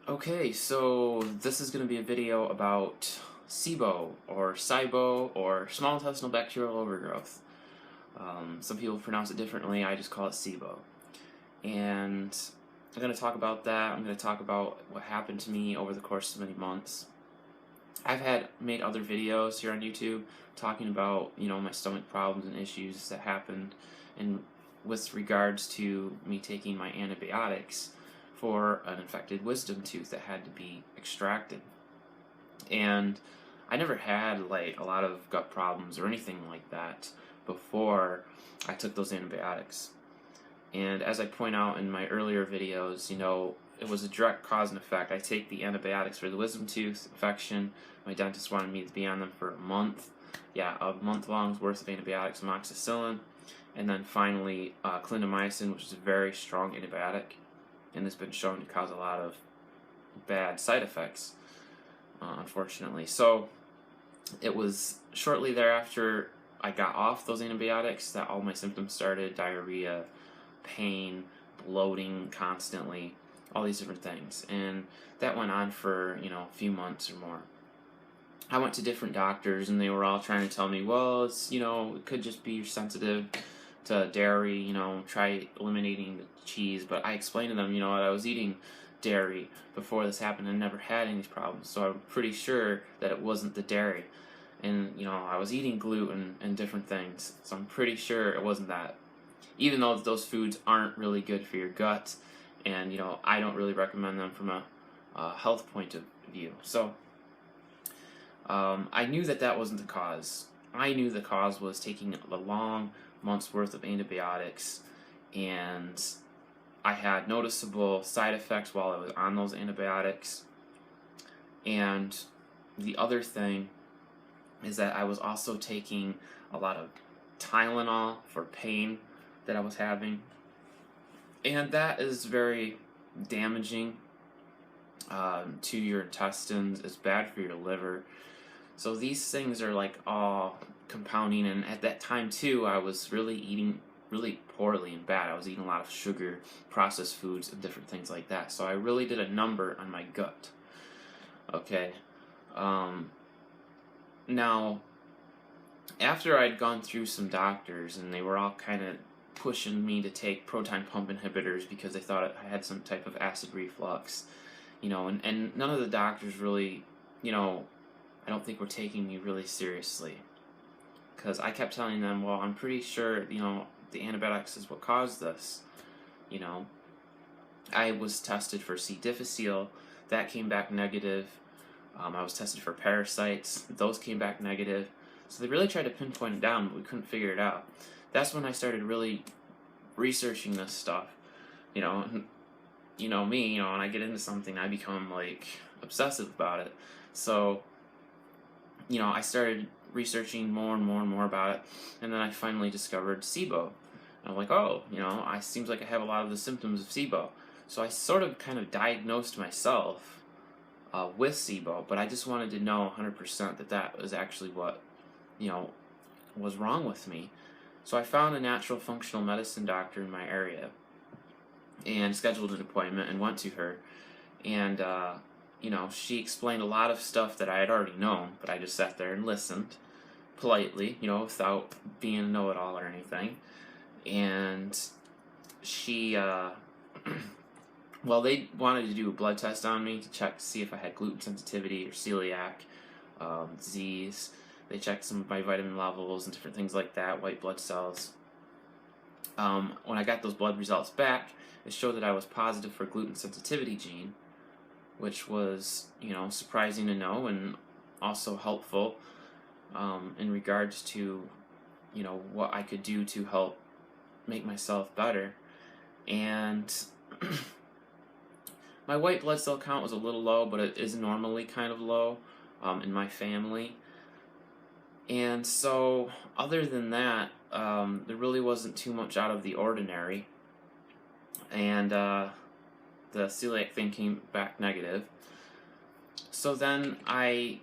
Okay, so this is going to be a video about Sibo or Sibo or small intestinal bacterial overgrowth. Some people pronounce it differently. I just call it Sibo. And I'm going to talk about that. I'm going to talk about what happened to me over the course of many months. I've made other videos here on YouTube talking about my stomach problems and issues that happened, and with regards to me taking my antibiotics for an infected wisdom tooth that had to be extracted. And I never had like a lot of gut problems or anything like that before I took those antibiotics. And as I point out in my earlier videos, it was a direct cause and effect. I take the antibiotics for the wisdom tooth infection. My dentist wanted me to be on them for a month. Yeah, a month long's worth of antibiotics, amoxicillin, and then finally clindamycin, which is a very strong antibiotic, and it's been shown to cause a lot of bad side effects, unfortunately. So it was shortly thereafter I got off those antibiotics that all my symptoms started: diarrhea, pain, bloating constantly, all these different things. And that went on for, a few months or more. I went to different doctors and they were all trying to tell me, well, it could just be you're sensitive to dairy, try eliminating the cheese. But I explained to them, I was eating dairy before this happened and never had any problems. So I'm pretty sure that it wasn't the dairy. And, I was eating gluten and different things. So I'm pretty sure it wasn't that. Even though those foods aren't really good for your gut, and I don't really recommend them from a health point of view. So I knew that wasn't the cause. I knew the cause was taking a long month's worth of antibiotics, and I had noticeable side effects while I was on those antibiotics. And the other thing is that I was also taking a lot of Tylenol for pain that I was having, and that is very damaging to your intestines. It's bad for your liver. So these things are like all compounding, and at that time too I was really eating really poorly and bad. I was eating a lot of sugar, processed foods, and different things like that. So I really did a number on my gut. Okay. Now, after I'd gone through some doctors and they were all kind of pushing me to take proton pump inhibitors because they thought I had some type of acid reflux, and none of the doctors really, I don't think were taking me really seriously, because I kept telling them, well, I'm pretty sure, the antibiotics is what caused this. I was tested for C. difficile, that came back negative. I was tested for parasites, those came back negative. So they really tried to pinpoint it down, but we couldn't figure it out. That's when I started really researching this stuff. Me, when I get into something, I become like obsessive about it. So, I started researching more and more and more about it, and then I finally discovered Sibo. And I'm like, oh, I seems like I have a lot of the symptoms of Sibo. So I sort of kind of diagnosed myself with Sibo, but I just wanted to know 100% that was actually what was wrong with me. So I found a natural functional medicine doctor in my area and scheduled an appointment and went to her. And, she explained a lot of stuff that I had already known, but I just sat there and listened politely, without being a know-it-all or anything. And she, well, they wanted to do a blood test on me to see if I had gluten sensitivity or celiac disease. They checked some of my vitamin levels and different things like that, white blood cells. When I got those blood results back, it showed that I was positive for gluten sensitivity gene, which was, surprising to know and also helpful in regards to, what I could do to help make myself better. And my white blood cell count was a little low, but it is normally kind of low in my family. And so, other than that, there really wasn't too much out of the ordinary. And the celiac thing came back negative. So then I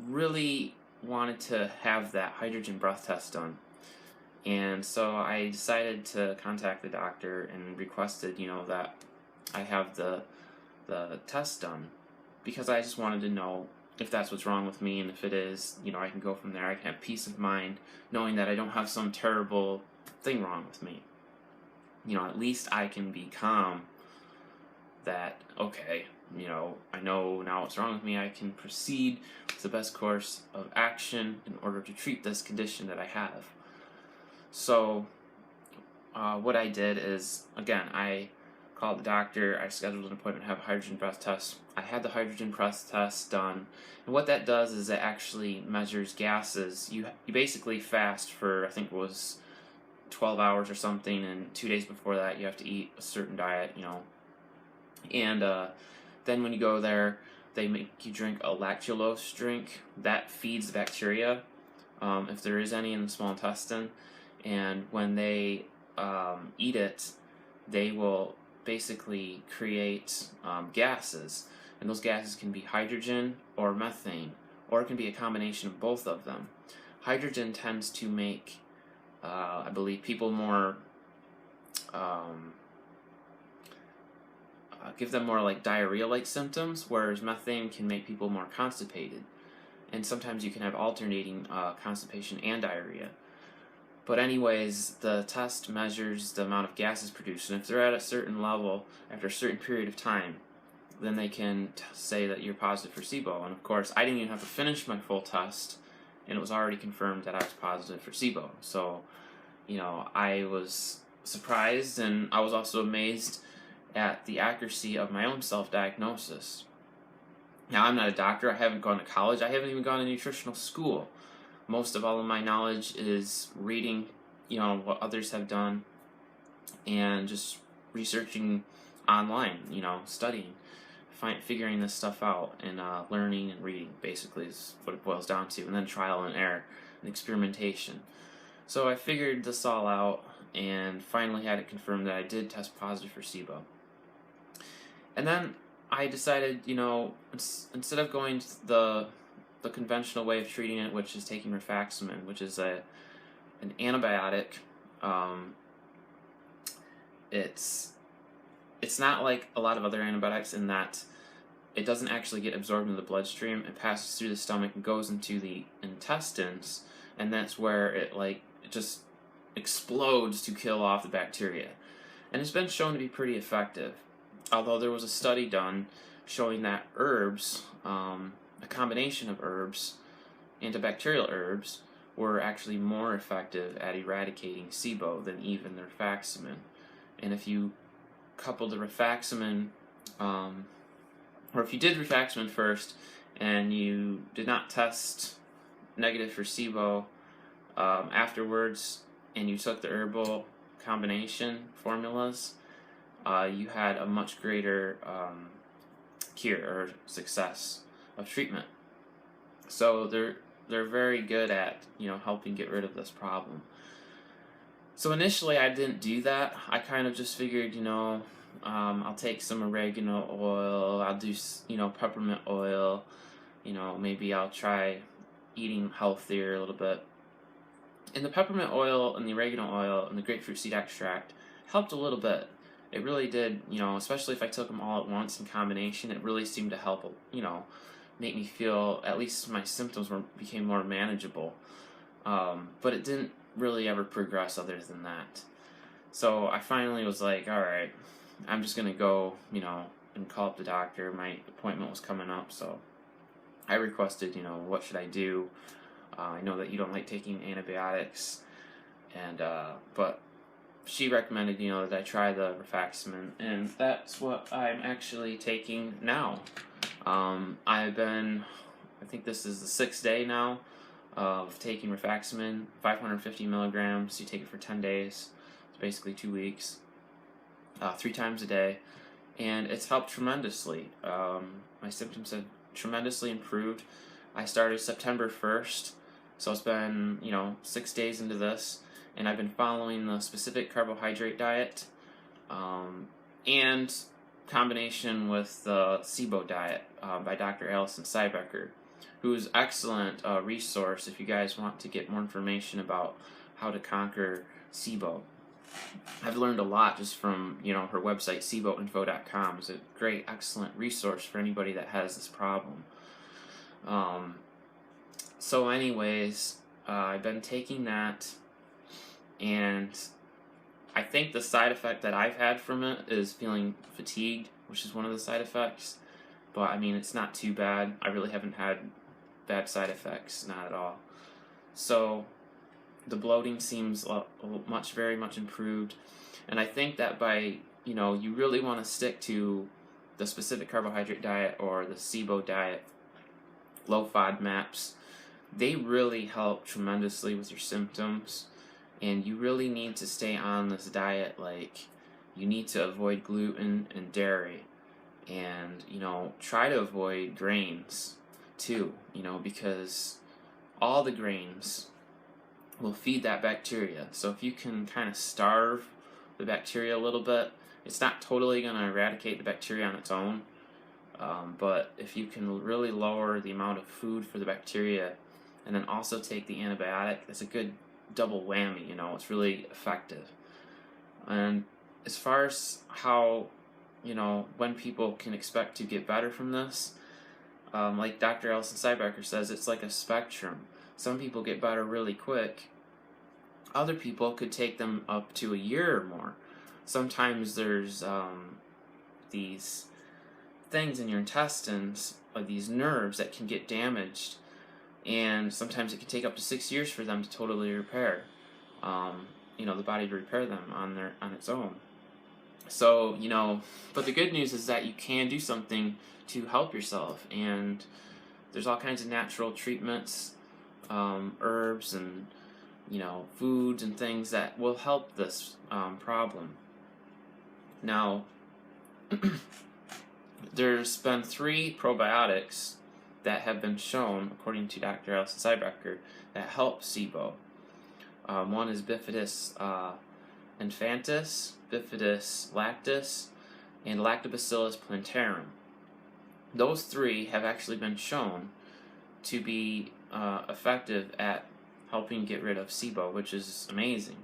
really wanted to have that hydrogen breath test done. And so I decided to contact the doctor and requested, that I have the test done, because I just wanted to know if that's what's wrong with me, and if it is, I can go from there. I can have peace of mind knowing that I don't have some terrible thing wrong with me. At least I can be calm that, okay, I know now what's wrong with me. I can proceed with the best course of action in order to treat this condition that I have. So what I did is, again, I called the doctor, I scheduled an appointment to have a hydrogen breath test. I had the hydrogen breath test done, and what that does is it actually measures gases. You basically fast for, I think it was 12 hours or something, and 2 days before that you have to eat a certain diet, and then when you go there, they make you drink a lactulose drink that feeds the bacteria, if there is any in the small intestine, and when they eat it, they will basically create gases, and those gases can be hydrogen or methane, or it can be a combination of both of them. Hydrogen tends to make, I believe, people more, give them more like diarrhea-like symptoms, whereas methane can make people more constipated, and sometimes you can have alternating constipation and diarrhea. But anyways, the test measures the amount of gases produced, and if they're at a certain level after a certain period of time, then they can say that you're positive for Sibo. And of course, I didn't even have to finish my full test, and it was already confirmed that I was positive for Sibo. So, I was surprised, and I was also amazed at the accuracy of my own self-diagnosis. Now, I'm not a doctor, I haven't gone to college, I haven't even gone to nutritional school. Most of all of my knowledge is reading, what others have done, and just researching online, studying, figuring this stuff out, and learning and reading, basically, is what it boils down to, and then trial and error and experimentation. So I figured this all out, and finally had it confirmed that I did test positive for Sibo. And then I decided, instead of going the conventional way of treating it, which is taking rifaximin, which is an antibiotic. It's not like a lot of other antibiotics in that it doesn't actually get absorbed into the bloodstream. It passes through the stomach and goes into the intestines, and that's where it just explodes to kill off the bacteria. And it's been shown to be pretty effective. Although there was a study done showing that herbs, a combination of herbs, antibacterial herbs, were actually more effective at eradicating Sibo than even the rifaximin. And if you couple the rifaximin, or if you did rifaximin first and you did not test negative for Sibo afterwards, and you took the herbal combination formulas, you had a much greater cure or success of treatment. So they're very good at helping get rid of this problem. So initially I didn't do that. I kind of just figured I'll take some oregano oil, I'll do peppermint oil, maybe I'll try eating healthier a little bit. And the peppermint oil and the oregano oil and the grapefruit seed extract helped a little bit. It really did, especially if I took them all at once in combination, it really seemed to help, make me feel, at least my symptoms became more manageable. But it didn't really ever progress other than that. So I finally was like, alright, I'm just going to go, and call up the doctor. My appointment was coming up, so I requested, what should I do? I know that you don't like taking antibiotics, and but she recommended, that I try the rifaximin, and that's what I'm actually taking now. I think this is the 6th day now of taking rifaximin, 550 milligrams. You take it for 10 days. It's basically 2 weeks, 3 times a day, and it's helped tremendously. My symptoms have tremendously improved. I started September 1st, so it's been, 6 days into this, and I've been following the specific carbohydrate diet, and combination with the Sibo diet by Dr. Alison Siebecker, who's an excellent resource if you guys want to get more information about how to conquer Sibo. I've learned a lot just from, her website, siboinfo.com. It's a great, excellent resource for anybody that has this problem. So anyways, I've been taking that, and I think the side effect that I've had from it is feeling fatigued, which is one of the side effects. But, I mean, it's not too bad. I really haven't had bad side effects, not at all. So, the bloating seems very much improved. And I think that by, you really want to stick to the specific carbohydrate diet or the Sibo diet, low FODMAPs. They really help tremendously with your symptoms. And you really need to stay on this diet. Like, you need to avoid gluten and dairy. And, try to avoid grains too, because all the grains will feed that bacteria. So if you can kind of starve the bacteria a little bit, it's not totally going to eradicate the bacteria on its own, but if you can really lower the amount of food for the bacteria and then also take the antibiotic, that's a good double whammy. It's really effective. And as far as how, when people can expect to get better from this, like Dr. Alison Seibecker says, it's like a spectrum. Some people get better really quick. Other people could take them up to a year or more. Sometimes there's these things in your intestines, these nerves that can get damaged, and sometimes it can take up to 6 years for them to totally repair. The body to repair them on its own. So, but the good news is that you can do something to help yourself, and there's all kinds of natural treatments, herbs and, foods and things that will help this problem. Now, there's been 3 probiotics that have been shown, according to Dr. Alison Seibecker, that help Sibo. One is Bifidus infantis, Bifidus lactis, and Lactobacillus plantarum. Those 3 have actually been shown to be effective at helping get rid of Sibo, which is amazing.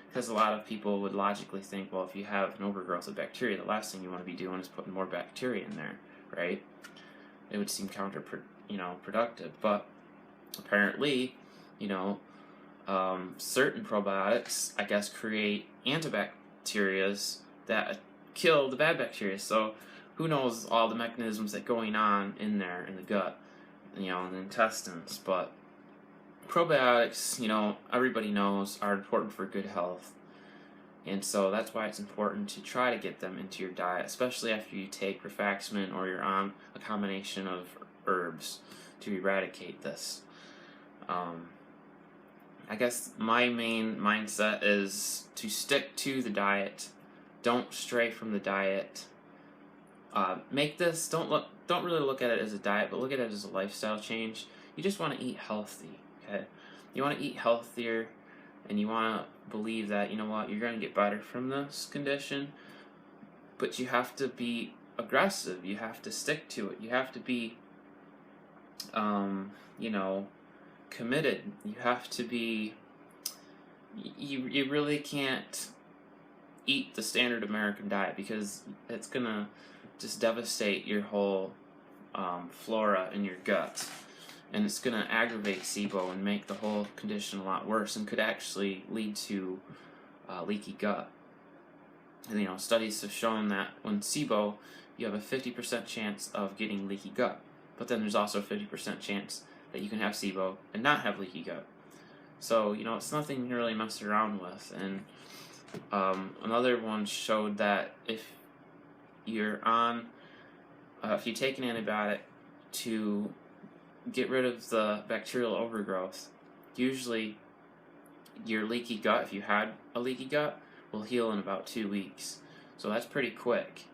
Because a lot of people would logically think, well, if you have an overgrowth of bacteria, the last thing you want to be doing is putting more bacteria in there, right? It would seem counterproductive. But apparently, certain probiotics, I guess, create antibacterias that kill the bad bacteria. So who knows all the mechanisms that going on in there in the gut, in the intestines. But probiotics, everybody knows, are important for good health. And so that's why it's important to try to get them into your diet, especially after you take rifaximin or you're on a combination of herbs to eradicate this. I guess my main mindset is to stick to the diet. Don't stray from the diet. Make this, don't really look at it as a diet, but look at it as a lifestyle change. You just want to eat healthy, okay? You want to eat healthier, and you want to believe that, you're going to get better from this condition, but you have to be aggressive. You have to stick to it. You have to be, committed. You have to be, you really can't eat the standard American diet, because it's going to just devastate your whole flora in your gut. And it's going to aggravate Sibo and make the whole condition a lot worse, and could actually lead to leaky gut. And, studies have shown that when Sibo, you have a 50% chance of getting leaky gut. But then there's also a 50% chance that you can have Sibo and not have leaky gut. So, it's nothing to really mess around with. And another one showed that if you take an antibiotic to get rid of the bacterial overgrowth, usually your leaky gut, if you had a leaky gut, will heal in about 2 weeks. So that's pretty quick.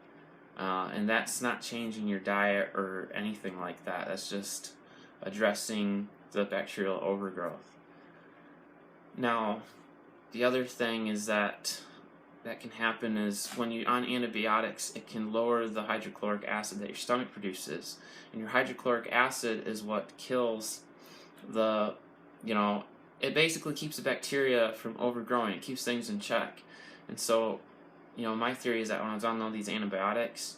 And that's not changing your diet or anything like that. That's just addressing the bacterial overgrowth. Now, the other thing is that can happen is when you're on antibiotics, it can lower the hydrochloric acid that your stomach produces. And your hydrochloric acid is what kills it basically keeps the bacteria from overgrowing. It keeps things in check. And so, my theory is that when I was on all these antibiotics,